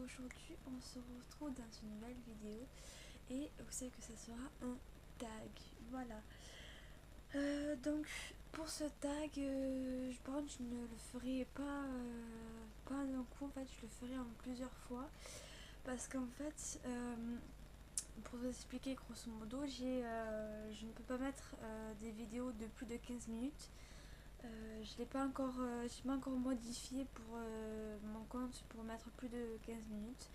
aujourd'hui on se retrouve dans une nouvelle vidéo et vous savez que ça sera un tag, voilà. Donc pour ce tag, je pense que je ne le ferai pas d'un coup, en fait je le ferai en plusieurs fois parce qu'en fait pour vous expliquer grosso modo, je ne peux pas mettre des vidéos de plus de 15 minutes. Je n'ai pas encore modifié pour mon compte pour mettre plus de 15 minutes.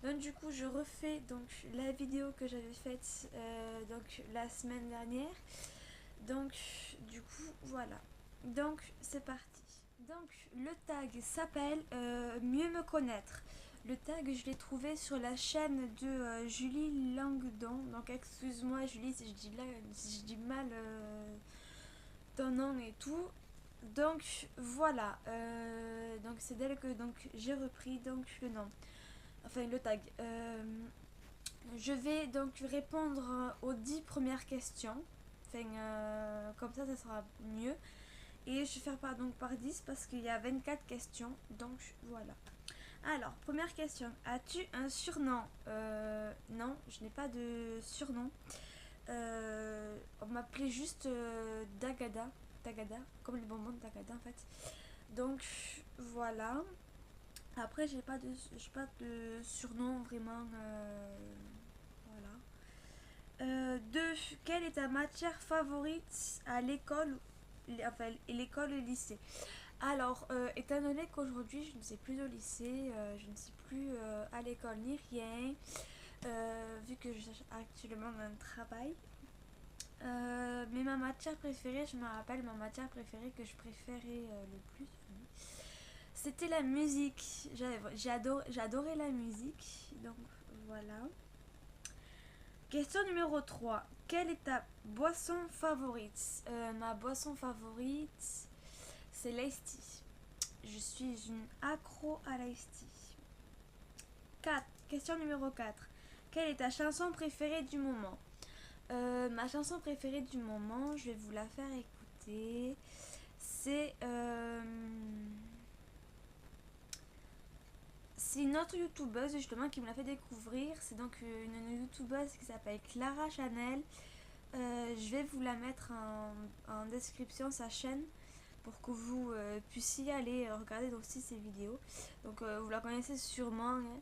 Donc du coup je refais donc la vidéo que j'avais faite donc la semaine dernière. Donc du coup voilà. Donc c'est parti. Donc le tag s'appelle Mieux me connaître. Le tag je l'ai trouvé sur la chaîne de Julie Langdon. Donc excuse-moi Julie si je dis mal ton nom et tout. Donc voilà, donc c'est d'elle que donc j'ai repris donc le nom, enfin le tag. Je vais donc répondre aux 10 premières questions, enfin comme ça sera mieux. Et je vais faire par 10 parce qu'il y a 24 questions, donc voilà. Alors, première question, as-tu un surnom? Non, je n'ai pas de surnom. On m'appelait juste Dagada, comme les bonbons de Dagada en fait. Donc voilà. Après j'ai pas de surnom vraiment. Voilà. 2. Quelle est ta matière favorite à l'école, enfin l'école et le lycée? Alors, étant donné qu'aujourd'hui je ne suis plus au lycée, je ne suis plus à l'école ni rien, vu que je cherche actuellement un travail. Mais ma matière préférée, je me rappelle ma matière préférée que je préférais le plus, c'était la musique. J'adorais la musique, donc voilà. Question numéro 3. Quelle est ta boisson favorite? Ma boisson favorite, c'est l'Ice Tea. Je suis une accro à l'Ice Tea. 4. Question numéro 4. Quelle est ta chanson préférée du moment? Ma chanson préférée du moment, je vais vous la faire écouter. C'est une autre youtubeuse justement qui me l'a fait découvrir. C'est donc une youtubeuse qui s'appelle Clara Chanel. Je vais vous la mettre en description, sa chaîne, pour que vous puissiez aller regarder aussi ses vidéos. Donc vous la connaissez sûrement, hein.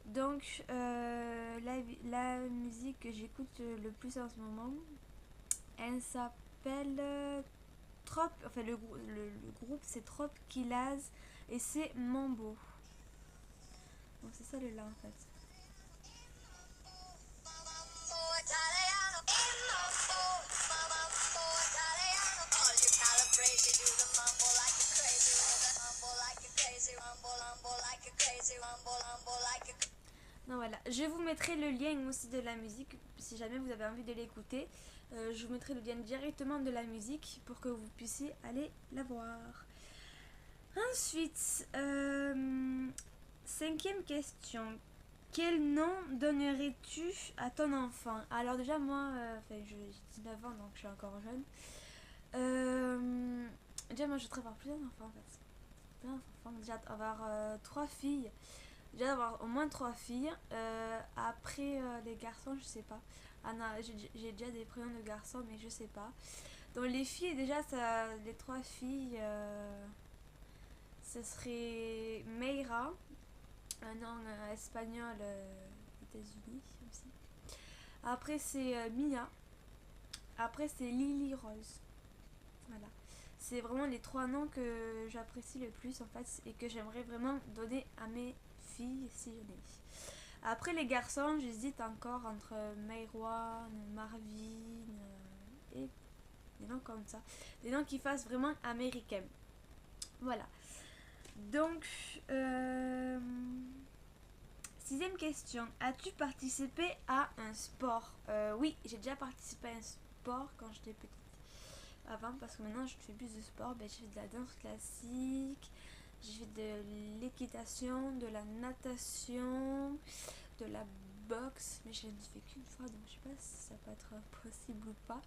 Donc la musique que j'écoute le plus en ce moment, elle s'appelle Trop, enfin le groupe c'est Trop Killaz et c'est Mambo. Donc c'est ça le là en fait. Non, voilà, je vous mettrai le lien aussi de la musique si jamais vous avez envie de l'écouter. Je vous mettrai le lien directement de la musique pour que vous puissiez aller la voir. Ensuite, cinquième question. Quel nom donnerais-tu à ton enfant? Alors déjà moi, j'ai 19 ans donc je suis encore jeune. Déjà moi je voudrais avoir plusieurs enfants en fait. Plein d'enfants. Déjà avoir 3 filles. Déjà d'avoir au moins 3 filles. Après les garçons je sais pas. Anna, j'ai déjà des prénoms de garçons mais je sais pas. Donc les filles déjà ça, les 3 filles ce serait Meira, un nom espagnol États-Unis aussi. Après c'est Mia. Après c'est Lily Rose. Voilà. C'est vraiment les 3 noms que j'apprécie le plus en fait et que j'aimerais vraiment donner à mes filles si j'en ai. Après les garçons, j'hésite encore entre Mayroin, Marvin et des noms comme ça. Des noms qui fassent vraiment américains. Voilà. Donc, sixième question. As-tu participé à un sport? Oui, j'ai déjà participé à un sport quand j'étais petite. Avant, parce que maintenant je fais plus de sport. J'ai fait de la danse classique, j'ai fait de l'équitation, de la natation, de la boxe. Mais je l'ai fait qu'une fois, donc je sais pas si ça peut être possible ou pas.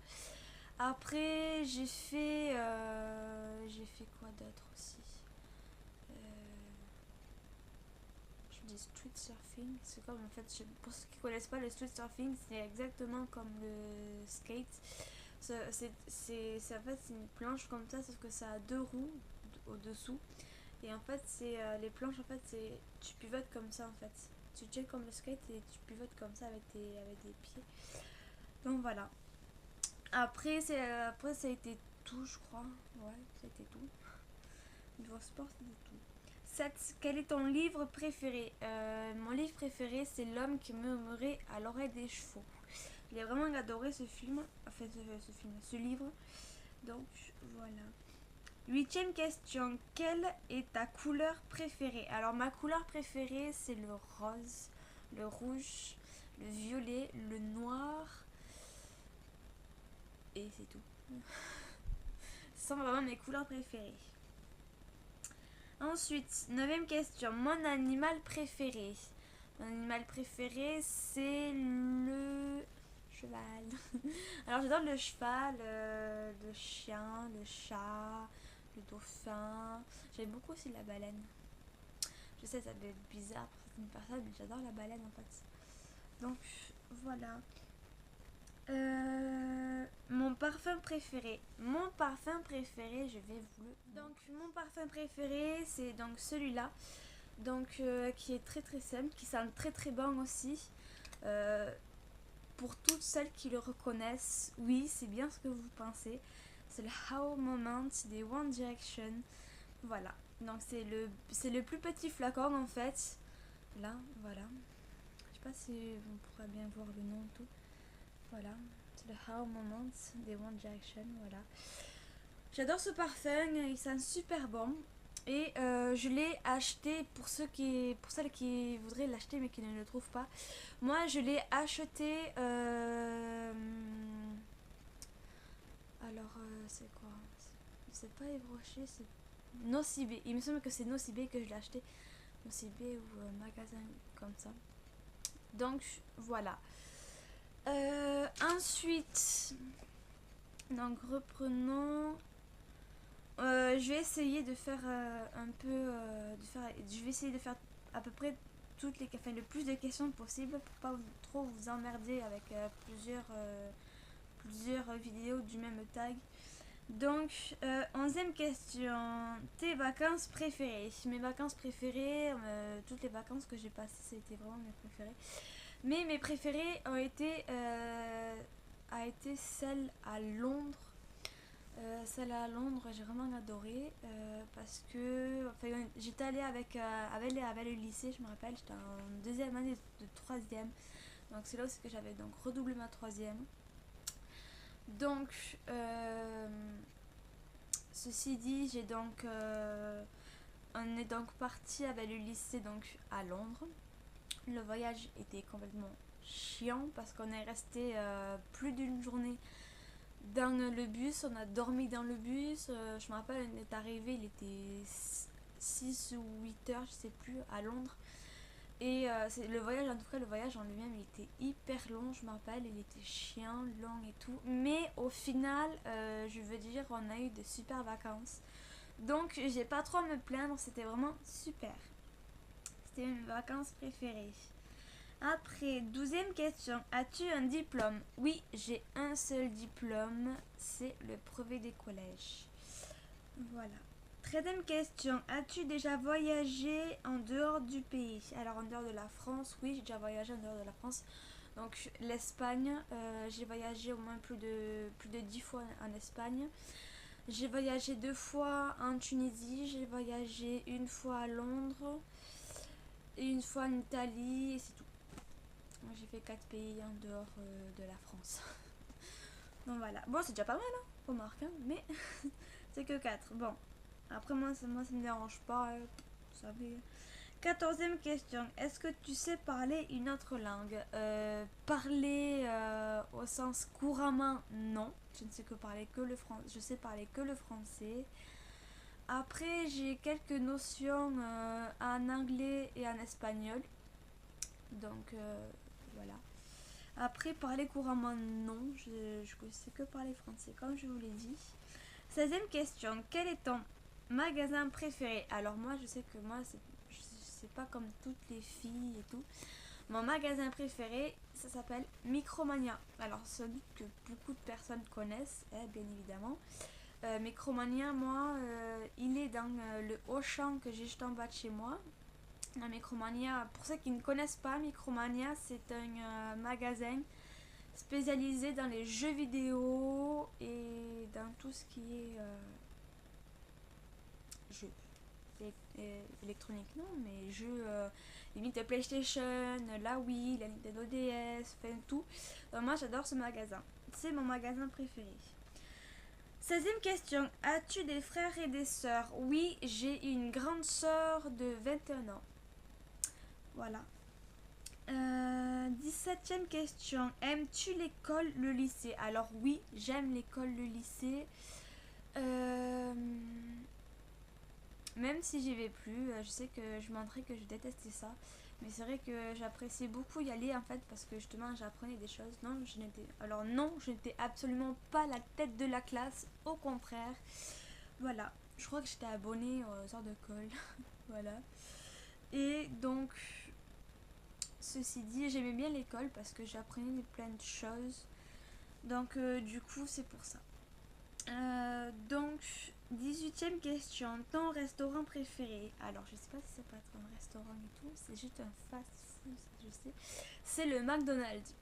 Après, j'ai fait quoi d'autre aussi? du street surfing. C'est comme en fait, pour ceux qui ne connaissent pas, le street surfing, c'est exactement comme le skate. C'est en fait c'est une planche comme ça, sauf que ça a deux roues au-dessous. Et en fait, c'est les planches, en fait, c'est tu pivotes comme ça en fait. Tu check comme le skate et tu pivotes comme ça avec des pieds. Donc voilà. Après, après ça a été tout, je crois. Ouais, ça a été tout. Niveau sport, c'était tout. 7. Quel est ton livre préféré? Mon livre préféré, c'est L'homme qui murmurait à l'oreille des chevaux. J'ai vraiment adoré ce film, enfin ce livre. Donc voilà. 8e question. Quelle est ta couleur préférée? Alors ma couleur préférée, c'est le rose, le rouge, le violet, le noir. Et c'est tout. Ce sont vraiment mes couleurs préférées. Ensuite, 9e question. Mon animal préféré. Mon animal préféré, c'est le cheval. Alors j'adore le cheval, le chien, le chat, le dauphin. J'aime beaucoup aussi la baleine. Je sais, ça doit être bizarre pour certaines personnes, mais j'adore la baleine en fait. Donc voilà. Mon parfum préféré. Mon parfum préféré, je vais vous le... Donc mon parfum préféré, c'est donc celui-là. Donc qui est très très simple, qui sent très très bon aussi. Pour toutes celles qui le reconnaissent, oui, c'est bien ce que vous pensez. C'est le How Moment des One Direction. Voilà. Donc c'est le plus petit flacon en fait. Là, voilà. Je sais pas si on pourra bien voir le nom et tout. Voilà. C'est le How Moment des One Direction. Voilà. J'adore ce parfum. Il sent super bon. Et je l'ai acheté pour celles qui voudraient l'acheter mais qui ne le trouvent pas. Moi je l'ai acheté alors c'est quoi? C'est pas Yves Rocher, c'est Nocibé. Il me semble que c'est Nocibé que je l'ai acheté. Nocibé ou magasin comme ça. Donc voilà. Ensuite, donc reprenons. Je vais essayer de faire je vais essayer de faire à peu près le plus de questions possible pour pas trop vous emmerder avec plusieurs vidéos du même tag. Donc, 11e question. Tes vacances préférées? Mes vacances préférées, toutes les vacances que j'ai passées, c'était vraiment mes préférées. Mais mes préférées a été celle à Londres. Celle à Londres, j'ai vraiment adoré parce que j'étais allée avec le lycée, je me rappelle, j'étais en deuxième année de troisième. Donc c'est là aussi que j'avais donc redoublé ma troisième. Donc, ceci dit, on est donc parti avec le lycée donc à Londres. Le voyage était complètement chiant parce qu'on est resté plus d'une journée dans le bus. On a dormi dans le bus. Je me rappelle, on est arrivé, il était 6 ou 8 heures, je sais plus, à Londres. Et le voyage, en tout cas, le voyage en lui-même, il était hyper long, je me rappelle, il était chiant, long et tout. Mais au final, je veux dire, on a eu de super vacances. Donc, j'ai pas trop à me plaindre, c'était vraiment super. C'était mes vacances préférées. Après, 12e question. As-tu un diplôme? Oui, j'ai un seul diplôme, c'est le brevet des collèges. Voilà. 13e question. As-tu déjà voyagé en dehors du pays? Alors en dehors de la France, oui, j'ai déjà voyagé en dehors de la France. Donc l'Espagne, j'ai voyagé au moins plus de 10 fois en Espagne. J'ai voyagé 2 fois en Tunisie, j'ai voyagé une fois à Londres, et une fois en Italie, et c'est tout. J'ai fait 4 pays en dehors de la France. Donc voilà. Bon, c'est déjà pas mal, hein, remarque, hein, mais c'est que 4. Bon. Après, moi, ça me dérange pas. Vous savez. 14e question. Est-ce que tu sais parler une autre langue? Parler au sens couramment, non. Je ne sais que parler que le français. Je sais parler que le français. Après, j'ai quelques notions en anglais et en espagnol. Donc, voilà. Après, parler couramment, non. Je sais que parler français, comme je vous l'ai dit. 16e question. Quel est ton magasin préféré? Alors moi, je sais que moi, c'est pas comme toutes les filles et tout. Mon magasin préféré, ça s'appelle Micromania. Alors, sans doute que beaucoup de personnes connaissent, bien évidemment. Micromania, moi, il est dans le Auchan que j'ai juste en bas de chez moi. Micromania, pour ceux qui ne connaissent pas, Micromania, c'est un magasin spécialisé dans les jeux vidéo et dans tout ce qui est jeux électroniques, non, mais jeux limite de PlayStation, la Wii, la Nintendo DS, enfin tout. Moi, j'adore ce magasin. C'est mon magasin préféré. 16e question. As-tu des frères et des sœurs? Oui, j'ai une grande sœur de 21 ans. Voilà. 17e question. Aimes-tu l'école, le lycée? Alors oui, j'aime l'école, le lycée. Même si j'y vais plus, je sais que je montrais que je détestais ça. Mais c'est vrai que j'appréciais beaucoup y aller en fait parce que justement j'apprenais des choses. Non, je n'étais absolument pas la tête de la classe, au contraire. Voilà, je crois que j'étais abonnée aux heures de colle. Voilà. Et donc, ceci dit, j'aimais bien l'école parce que j'apprenais plein de choses. Donc, du coup, c'est pour ça. Donc, 18e question. Ton restaurant préféré? Alors, je sais pas si ça peut être un restaurant et tout. C'est juste un fast-food, je sais. C'est le McDonald's.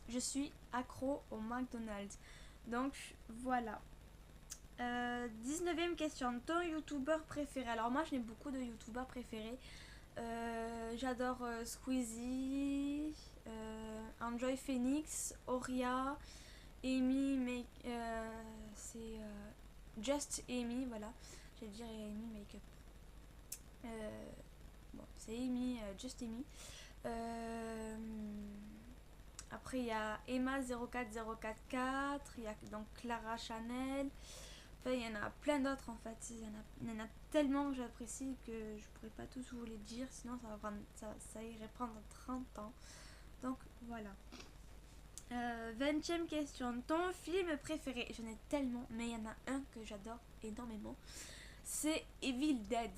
Je suis accro au McDonald's. Donc, voilà. 19e question. Ton youtubeur préféré? Alors, moi, je n'ai beaucoup de youtubeurs préférés. J'adore Squeezie, Enjoy Phoenix, Oria, Amy, c'est Just Amy, voilà. J'allais dire Amy Makeup. Bon, c'est Amy, Just Amy. Après, il y a Emma04044, il y a donc Clara Chanel. Enfin, il y en a plein d'autres en fait. Il y en a tellement que j'apprécie que je pourrais pas tous vous les dire, sinon ça irait prendre 30 ans. Donc voilà. 20e question. Ton film préféré? J'en ai tellement, mais il y en a un que j'adore énormément. C'est Evil Dead.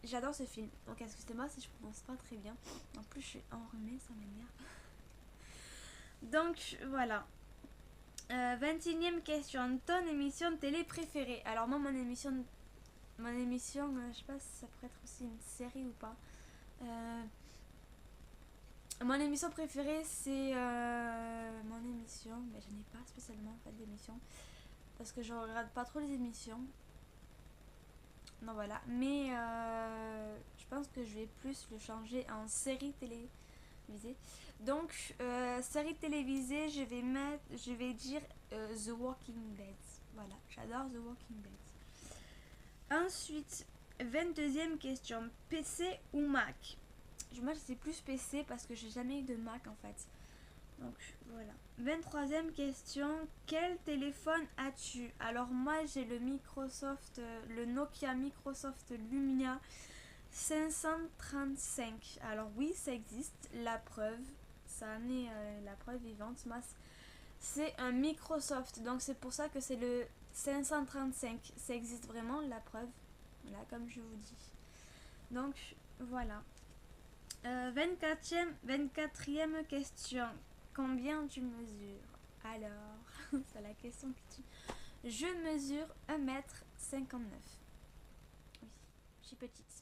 J'adore ce film. Donc excusez-moi si je prononce pas très bien. En plus, je suis enrhumée, ça m'énerve. Donc voilà. 21e question. Ton émission télé préférée? Alors moi, mon émission, je sais pas si ça pourrait être aussi une série ou pas. Mon émission préférée, c'est mon émission, mais je n'ai pas spécialement en fait d'émission parce que je regarde pas trop les émissions. Non, voilà, mais je pense que je vais plus le changer en série télévisée. Donc, série télévisée, je vais dire The Walking Dead. Voilà, j'adore The Walking Dead. Ensuite, 22e question. PC ou Mac? Moi, je sais plus PC parce que j'ai jamais eu de Mac en fait. Donc, voilà. 23e question. Quel téléphone as-tu? Alors, moi, j'ai le Nokia Microsoft Lumia 535. Alors, oui, ça existe. La preuve. Ça en est la preuve vivante. Moi, c'est un Microsoft. Donc, c'est pour ça que c'est le 535. Ça existe vraiment, la preuve. Voilà, comme je vous dis. Donc, voilà. 24e question. Combien tu mesures? Alors, c'est la question que tu... Je mesure 1m59. Oui, je suis petite.